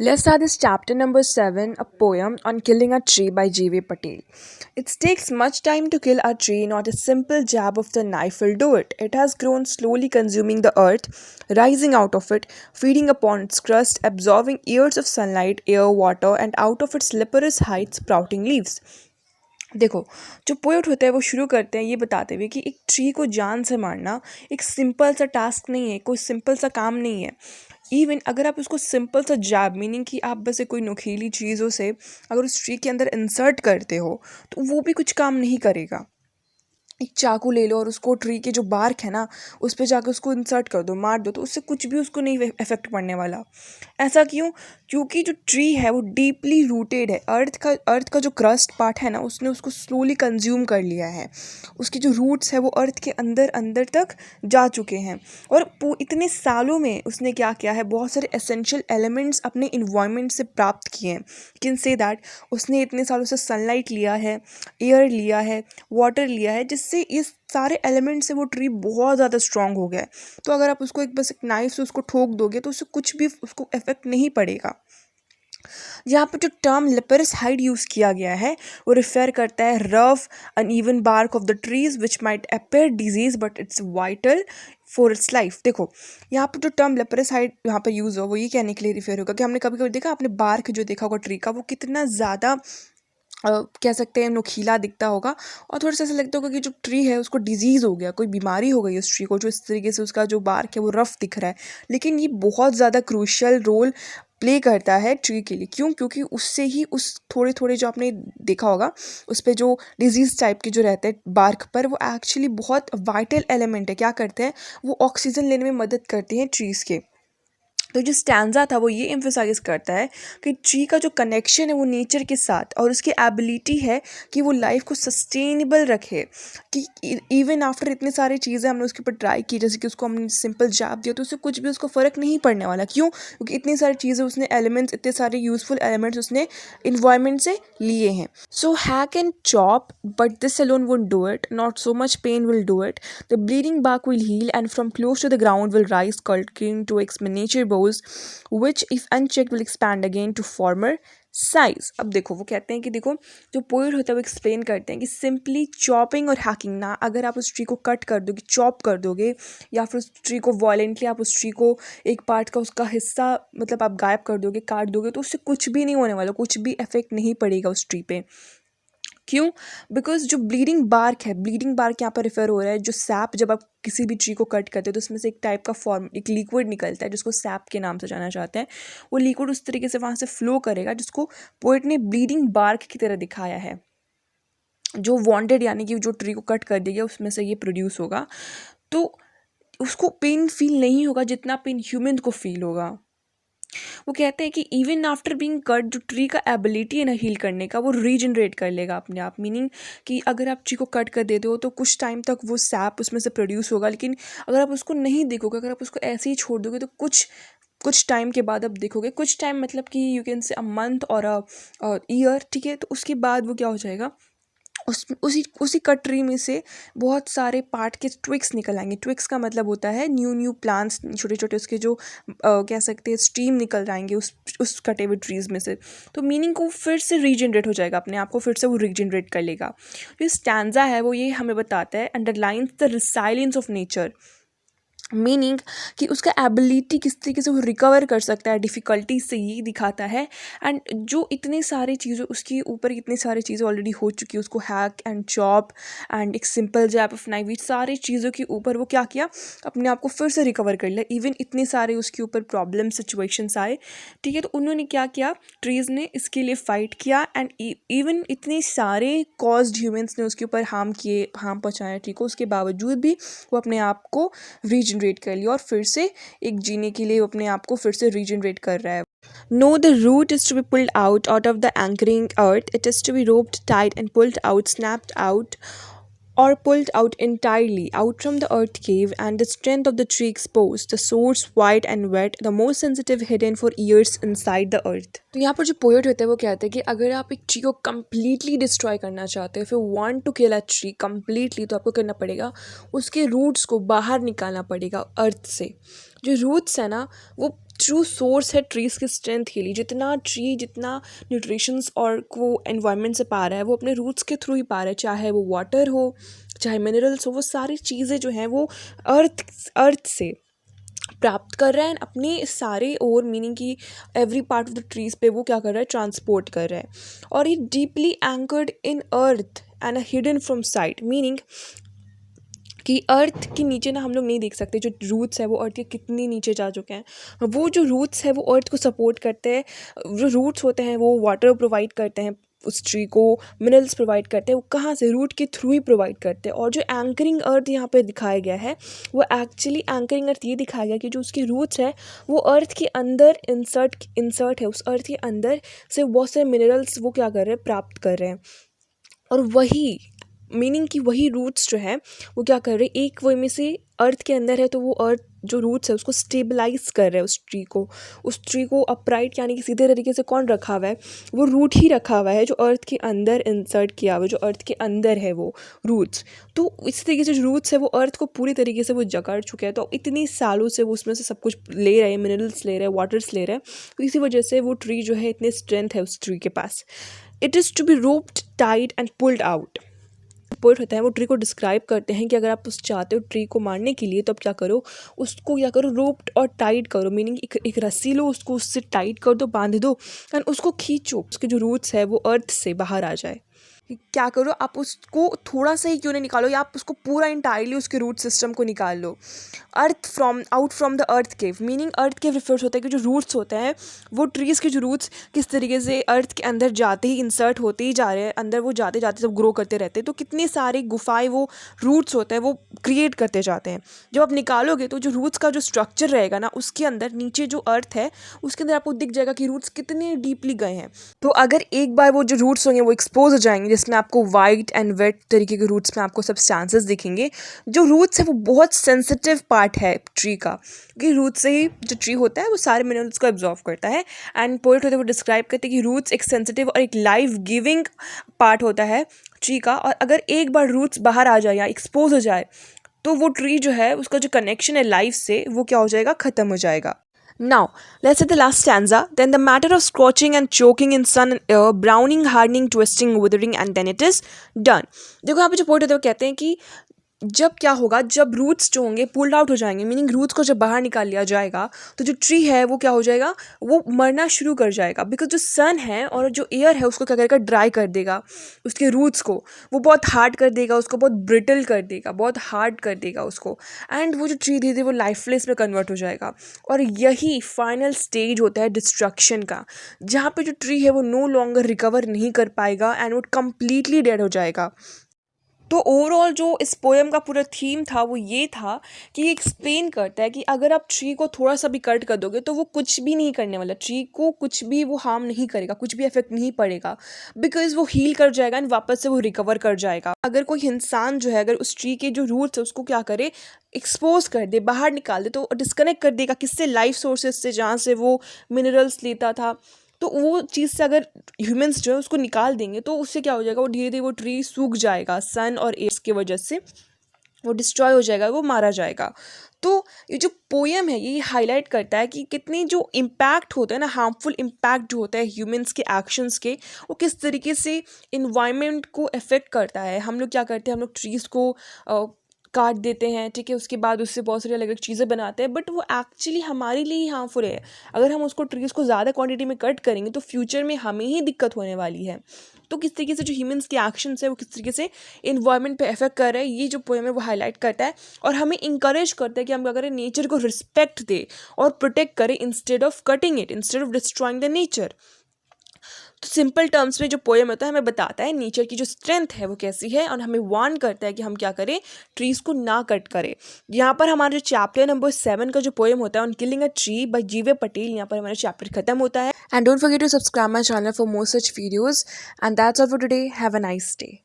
Let's start this chapter number 7, a poem on killing a tree by J.V. Patel. It takes much time to kill a tree, not a simple jab of the knife will do it. It has grown slowly, consuming the earth, rising out of it, feeding upon its crust, absorbing years of sunlight, air, water, and out of its slippery height, sprouting leaves. देखो, जो poet होते हैं वो शुरू करते हैं ये बताते हुए कि एक ट्री को जान से मारना एक सिंपल सा टास्क नहीं है, कोई सिंपल सा काम नहीं है। इवन अगर आप उसको सिंपल सा जैब मीनिंग कि आप बस कोई नुकीली चीज़ों से अगर उस ट्री के अंदर इंसर्ट करते हो तो वो भी कुछ काम नहीं करेगा। एक चाकू ले लो और उसको ट्री के जो बार्क है ना उस पे जाकर उसको इंसर्ट कर दो, मार दो, तो उससे कुछ भी उसको नहीं इफेक्ट पड़ने वाला। ऐसा क्यों? क्योंकि जो ट्री है वो डीपली रूटेड है। अर्थ का जो क्रस्ट पार्ट है ना उसने उसको स्लोली कंज्यूम कर लिया है। उसके जो रूट्स है वो अर्थ के अंदर अंदर तक जा चुके हैं और इतने सालों में उसने क्या किया है, बहुत सारे एसेंशियल एलिमेंट्स अपने इन्वायरमेंट से प्राप्त किए हैं। कैन से दैट उसने इतने सालों से सनलाइट लिया है, एयर लिया है, वाटर लिया है, जिससे इस सारे एलिमेंट से वो ट्री बहुत ज़्यादा स्ट्रांग हो गया है। तो अगर आप उसको बस एक नाइफ से उसको ठोक दोगे तो उससे कुछ भी उसको इफेक्ट नहीं पड़ेगा। यहाँ पर जो टर्म लेपरस हाइड यूज़ किया गया है वो रिफर करता है rough uneven bark of the trees which might appear disease but it's vital for its life. देखो, यहाँ पर जो टर्म लेपरस हाइड यहाँ पर यूज़ हो वो ये कहने के लिए रिफर होगा कि हमने कभी कभी देखा, आपने बार्क जो देखा होगा ट्री का वो कितना ज़्यादा कह सकते हैं नुकीला दिखता होगा और थोड़ा सा ऐसा लगता होगा कि जो ट्री है उसको डिजीज़ हो गया, कोई बीमारी हो गई उस ट्री को, जो इस तरीके से उसका जो बार्क है वो रफ दिख रहा है। लेकिन ये बहुत ज़्यादा क्रूशियल रोल प्ले करता है ट्री के लिए। क्यों? क्योंकि उससे ही उस थोड़े थोड़े जो आपने देखा होगा उस पर जो डिजीज़ टाइप के जो रहते हैं बार्क पर, वो एक्चुअली बहुत वाइटल एलिमेंट है। क्या करते हैं वो? ऑक्सीजन लेने में मदद करते हैं ट्रीज़ के। तो जो स्टैंजा था वो ये एम्फोसाइज करता है कि ट्री का जो कनेक्शन है वो नेचर के साथ और उसकी एबिलिटी है कि वो लाइफ को सस्टेनेबल रखे, कि इवन आफ्टर इतने सारी चीज़ें हमने उसके ऊपर ट्राई की, जैसे कि उसको हमने सिंपल जैब दिया तो उससे कुछ भी उसको फ़र्क नहीं पड़ने वाला। क्यों? क्योंकि इतनी सारी चीज़ें उसने एलिमेंट्स, इतने सारे यूजफुल एलिमेंट्स उसने इन्वायरमेंट से लिए हैं। So hack and chop but this alone won't do it, not so much pain will do it. The bleeding bark will heal and from close to the ground will rise skulking to its miniature bows, which if unchecked will expand again to former size. अब देखो, वो कहते हैं कि देखो, जो poet होता है वो एक्सप्लेन करते हैं कि सिंपली चॉपिंग और हैकिंग ना, अगर आप उस ट्री को कट कर दोगे, चॉप कर दोगे, या फिर उस ट्री को वॉयलेंटली आप उस ट्री को एक पार्ट का उसका हिस्सा मतलब आप गायब कर दोगे, काट दोगे, तो उससे कुछ भी नहीं होने वाला, कुछ भी इफेक्ट नहीं पड़ेगा उस ट्री पे। क्यों? बिकॉज जो ब्लीडिंग बार्क है, ब्लीडिंग बार्क यहाँ पर रेफर हो रहा है जो सैप, जब आप किसी भी ट्री को कट करते हो तो उसमें से एक टाइप का फॉर्म, एक लिक्विड निकलता है जिसको सैप के नाम से जाना चाहते हैं। वो लिक्विड उस तरीके से वहाँ से फ्लो करेगा जिसको पोएट ने ब्लीडिंग बार्क की तरह दिखाया है, जो वांटेड यानी कि जो ट्री को कट कर देगा उसमें से ये प्रोड्यूस होगा। तो उसको पेन फील नहीं होगा जितना पेन ह्यूमन को फील होगा। वो कहते हैं कि इवन आफ्टर बीइंग कट, जो ट्री का एबिलिटी है ना हील करने का, वो रीजनरेट कर लेगा अपने आप। मीनिंग कि अगर आप ट्री को कट कर देते हो तो कुछ टाइम तक वो सैप उसमें से प्रोड्यूस होगा, लेकिन अगर आप उसको नहीं देखोगे, अगर आप उसको ऐसे ही छोड़ दोगे तो कुछ टाइम के बाद आप देखोगे, कुछ टाइम मतलब कि you can say a month और अ ईयर, ठीक है। तो उसके बाद वो क्या हो जाएगा, उसी कटरी में से बहुत सारे पार्ट के ट्विक्स निकल आएंगे। ट्विक्स का मतलब होता है न्यू न्यू प्लांट्स, छोटे छोटे उसके जो कह सकते हैं स्ट्रीम निकल जाएंगे उस कटे हुए ट्रीज में से। तो मीनिंग को फिर से रीजनरेट हो जाएगा, अपने आप को फिर से वो रीजनरेट कर लेगा। जो स्टैंजा है वो ये हमें बताता है, underlines the resilience of nature. Meaning कि उसका एबिलिटी किस तरीके से वो रिकवर कर सकता है डिफ़िकल्टी से, ये दिखाता है। एंड जो इतनी सारी चीज़ें उसके ऊपर, इतनी सारी चीज़ें ऑलरेडी हो चुकी है, उसको हैक एंड चॉप एंड एक सिंपल जैप ऑफ नाइफ, सारी चीज़ों के ऊपर वो क्या किया, अपने आप को फिर से रिकवर कर लिया। इवन इतने सारे उसके ऊपर प्रॉब्लम सिचुएशंस आए, ठीक है, तो उन्होंने क्या किया, ट्रीज़ ने इसके लिए फ़ाइट किया एंड इवन इतने सारे कॉज्ड ह्यूमंस ने उसके ऊपर हार्म किए, हार्म पहुँचाया, ठीक है, उसके बावजूद भी वो अपने आप को रीजनरेट कर लिया और फिर से एक जीने के लिए अपने आप को फिर से रीजनरेट कर रहा है। No, the root is to be pulled out of the anchoring earth. It is to be roped tight and pulled out, snapped out, or pulled out entirely out from the earth cave, and the strength of the tree exposed, the source wide and wet, the most sensitive hidden for years inside the earth. तो यहाँ पर जो poet होता है वो कहते हैं कि अगर आप एक ट्री को कम्प्लीटली डिस्ट्रॉय करना चाहते हो, फिर want to kill a tree completely, तो आपको करना पड़ेगा उसके रूट्स को बाहर निकालना पड़ेगा अर्थ से। जो रूट्स है ना वो ट्रू सोर्स है ट्रीज़ की स्ट्रेंथ के लिए। जितना न्यूट्रिशंस और को एनवायरनमेंट से पा रहा है वो अपने रूट्स के थ्रू ही पा रहा है, चाहे वो वाटर हो चाहे मिनरल्स हो, वो सारी चीज़ें जो हैं वो अर्थ अर्थ से प्राप्त कर रहा है। अपने सारे और मीनिंग की every part of the trees पे वो क्या कर रहा है, ट्रांसपोर्ट कर रहा है। और ये deeply anchored in earth and hidden from site, meaning कि अर्थ के नीचे ना हम लोग नहीं देख सकते। जो रूट्स है वो अर्थ के कितनी नीचे जा चुके हैं। वो जो रूट्स है वो अर्थ को सपोर्ट करते हैं। जो रूट्स होते हैं वो वाटर प्रोवाइड करते हैं उस ट्री को, मिनरल्स प्रोवाइड करते हैं। वो कहाँ से, रूट के थ्रू ही प्रोवाइड करते हैं। और जो एंकरिंग अर्थ यहाँ पे दिखाया गया है वो एक्चुअली एंकरिंग अर्थ ये दिखाया गया कि जो उसके रूट्स है वो अर्थ के अंदर इंसर्ट है। उस अर्थ के अंदर से बहुत सारे मिनरल्स वो क्या कर रहे हैं, प्राप्त कर रहे हैं। और वही मीनिंग कि वही रूट्स जो है वो क्या कर रहे हैं, एक वे में से अर्थ के अंदर है तो वो अर्थ जो रूट्स है उसको स्टेबलाइज कर रहे हैं। उस ट्री को अपराइट यानी कि सीधे तरीके से कौन रखा हुआ है, वो रूट ही रखा हुआ है जो अर्थ के अंदर इंसर्ट किया हुआ है, जो अर्थ के अंदर है वो रूट्स। तो इस तरीके से जो रूट्स है वो अर्थ को पूरी तरीके से वो जकड़ चुके हैं। तो इतनी सालों से वो उसमें से सब कुछ ले रहे हैं, मिनरल्स ले रहे हैं, वाटर्स ले रहे हैं। तो इसी वजह से वो ट्री जो है इतनी स्ट्रेंथ है उस ट्री के पास। It is to be roped, tied and pulled out. Poet होता है वो ट्री को डिस्क्राइब करते हैं कि अगर आप उस चाहते हो ट्री को मारने के लिए तो आप क्या करो, उसको क्या करो, रोप्ड और टाइट करो, मीनिंग एक रस्सी लो, उसको उससे टाइट कर दो, बांध दो एंड उसको खींचो, उसके जो रूट्स है वो अर्थ से बाहर आ जाए। क्या करो, आप उसको थोड़ा सा ही क्यों नहीं निकालो, या आप उसको पूरा इंटायरली उसके रूट सिस्टम को निकाल लो। Out from the earth cave, meaning earth cave refers होता है कि जो रूट्स होते हैं वो ट्रीज़ के जो रूट्स किस तरीके से अर्थ के अंदर जाते ही इंसर्ट होते ही जा रहे हैं, अंदर वो जाते जाते सब ग्रो करते रहते हैं। तो कितनी सारी गुफाएं वो रूट्स होते हैं वो क्रिएट करते जाते हैं। जब आप निकालोगे तो जो रूट्स का जो स्ट्रक्चर रहेगा ना, उसके अंदर नीचे जो अर्थ है उसके अंदर आपको दिख जाएगा कि रूट्स कितने डीपली गए हैं। तो अगर एक बार वो जो रूट्स होंगे वो एक्सपोज हो जाएंगे, जिसमें आपको वाइट एंड वेट तरीके के रूट्स में आपको सब्सटेंसेस दिखेंगे। जो रूट्स है वो बहुत सेंसिटिव पार्ट है ट्री का, क्योंकि रूट से ही जो ट्री होता है वो सारे मिनरल्स को एब्जॉर्व करता है। एंड पोएट होते हैं वो डिस्क्राइब करते हैं कि रूट्स एक सेंसिटिव और एक लाइफ गिविंग पार्ट होता है ट्री का। और अगर एक बार रूट्स बाहर आ जाए या एक्सपोज हो जाए तो वो ट्री जो है उसका जो कनेक्शन है लाइफ से वो क्या हो जाएगा, ख़त्म हो जाएगा। Now, let's say the last stanza. Then the matter of scorching and choking in sun and air, browning, hardening, twisting, withering, and then it is done. देखो यहाँ पे जो पोएट होते हैं वो कहते हैं कि जब क्या होगा, जब रूट्स जो होंगे पुल्ड आउट हो जाएंगे, मीनिंग रूट्स को जब बाहर निकाल लिया जाएगा तो जो ट्री है वो क्या हो जाएगा, वो मरना शुरू कर जाएगा। बिकॉज जो सन है और जो एयर है उसको क्या करेगा, ड्राई कर देगा उसके रूट्स को, वो बहुत हार्ड कर देगा उसको, बहुत ब्रिटल कर देगा, बहुत हार्ड कर देगा उसको। एंड वो जो ट्री धीरे धीरे वो लाइफलेस में कन्वर्ट हो जाएगा। और यही फाइनल स्टेज होता है डिस्ट्रक्शन का, जहाँ पे जो ट्री है वो नो लॉन्गर रिकवर नहीं कर पाएगा एंड वो कम्प्लीटली डेड हो जाएगा। तो ओवरऑल जो इस पोएम का पूरा थीम था वो ये था कि ये एक्सप्लेन करता है कि अगर आप ट्री को थोड़ा सा भी कट कर दोगे तो वो कुछ भी नहीं करने वाला, ट्री को कुछ भी वो हार्म नहीं करेगा, कुछ भी इफेक्ट नहीं पड़ेगा, बिकॉज वो हील कर जाएगा एंड वापस से वो रिकवर कर जाएगा। अगर कोई इंसान जो है अगर उस ट्री के जो रूट्स है उसको क्या करे, एक्सपोज कर दे, बाहर निकाल दे, तो डिस्कनेक्ट कर देगा किससे, लाइफ सोर्सेज से, जहाँ से वो मिनरल्स लेता था। तो वो चीज़ से अगर ह्यूमंस जो है उसको निकाल देंगे तो उससे क्या हो जाएगा, वो धीरे धीरे वो ट्री सूख जाएगा, सन और एयर्स की वजह से वो डिस्ट्रॉय हो जाएगा, वो मारा जाएगा। तो ये जो पोएम है ये हाईलाइट करता है कि कितनी जो इम्पैक्ट होता है ना, हार्मफुल इम्पैक्ट जो होता है ह्यूमंस के एक्शंस के, वो किस तरीके से इन्वायरमेंट को अफेक्ट करता है। हम लोग क्या करते हैं, हम लोग ट्रीज़ को काट देते हैं, ठीक है, उसके बाद उससे बहुत सारी अलग अलग चीज़ें बनाते हैं, बट वो एक्चुअली हमारे लिए ही हार्मफुल है। अगर हम उसको ट्रीज़ को ज़्यादा क्वांटिटी में कट करेंगे तो फ्यूचर में हमें ही दिक्कत होने वाली है। तो किस तरीके से जो ह्यूमंस के एक्शंस है वो किस तरीके से इन्वायरमेंट पे इफेक्ट कर रहे हैं, ये जो पोएम है वो हाईलाइट करता है और हमें इंकरेज करता है कि हम क्या करें, नेचर को रिस्पेक्ट दे और प्रोटेक्ट करें instead of cutting it, instead of destroying the nature. तो सिंपल टर्म्स में जो पोएम होता है हमें बताता है नेचर की जो स्ट्रेंथ है वो कैसी है और हमें वार्न करता है कि हम क्या करें, ट्रीज़ को ना कट करें। यहाँ पर हमारा जो चैप्टर नंबर 7 का जो पोएम होता है on killing a tree by Gieve Patel, यहाँ पर हमारा चैप्टर खत्म होता है। And don't forget to subscribe my channel for more such videos and that's all for today. Have a nice day.